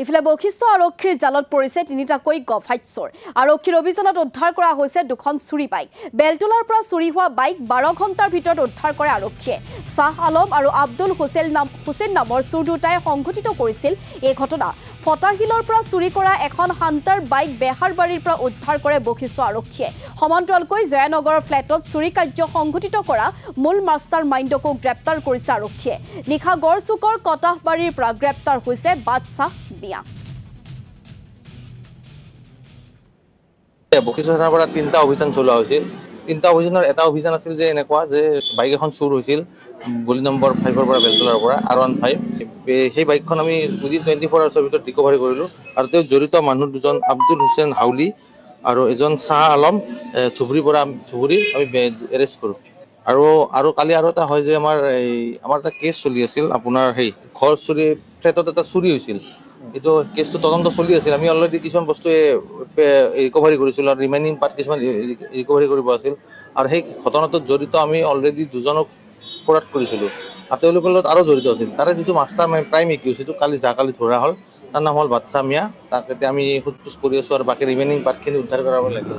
ইফালে বশিষ্ঠ আৰক্ষীৰ জালত পৰিছে তিনিটাকৈ গফাইট চোৰ। আৰক্ষীৰ অভিযানত উদ্ধাৰ কৰা হৈছে দুখন চুৰি বাইক। বেলতলাৰ পৰা চুৰি হোৱা বাইক 12 ঘণ্টাৰ ভিতৰত উদ্ধাৰ কৰে আৰক্ষীয়ে। শাহ আলম আৰু আব্দুল হুছেইন নামৰ চোৰ দুটাই সংঘটিত কৰিছিল এই ঘটনা। ফটাহিলৰ পৰা চুৰি কৰা এখন হান্টাৰ বাইক বেহাৰবাৰীৰ পৰা উদ্ধাৰ কৰে বশিষ্ঠ আৰক্ষীয়ে। সমান্তৰালকৈ জয়ানগৰৰ ফ্লেটত চুৰি কাৰ্য সংঘটিত কৰা মূল মাষ্টাৰ মাইণ্ডকো গ্ৰেপ্তাৰ কৰিছে আৰক্ষীয়ে। নিশা গড়চুকৰ কটাহবাৰীৰ পৰা গ্ৰেপ্তাৰ হৈছে বাদশাহ মিয়া। বশিষ্ঠ থানাৰ পৰা 3টা অভিযান চলোৱা হৈছিল। 3টা অভিযানৰ এটা অভিযান আছিল যে এনেকুৱা যে বাইক এখন চুৰ হৈছিল গলি নম্বৰ 5ৰ পৰা বেলতলাৰ পৰা R15। সেই বাইকখন আমি উইদিন 24 আৱাৰ্ছৰ ভিতৰত ৰিকভাৰী কৰিলোঁ আৰু তেওঁ জড়িত মানুহ দুজন আব্দুল হুছেইন হাউলি আৰু এজন শাহ আলম ধুবুৰীৰ পৰা আমি এৰেষ্ট কৰোঁ। আৰু কালি আৰু এটা হয় যে আমাৰ এটা কেছ চলি আছিল আপোনাৰ সেই ঘৰ চুৰি ফ্লেটত এটা চুৰি হৈছিল। এইটো কেছটো তদন্ত চলি আছিল। আমি অলৰেডি কিছুমান বস্তু ৰিকভাৰী কৰিছিলোঁ আৰু ৰিমেইনিং পাৰ্ট কিছুমান ৰিকভাৰী কৰিব আছিল আৰু সেই ঘটনাটোত জড়িত আমি অলৰেডি দুজনক ফৰাদ কৰিছিলোঁ আৰু তেওঁলোকৰ লগত আৰু জড়িত আছিল। তাৰে যিটো মাষ্টাৰ মাইণ্ড প্ৰাইম একিউজড কালি ধৰা হ'ল, তাৰ নাম হ'ল বাদশাহ মিয়া। তাক এতিয়া আমি সোধ পোছ কৰি আছোঁ আৰু বাকী ৰিমেইনিং পাৰ্টখিনি উদ্ধাৰ কৰাব লাগিব।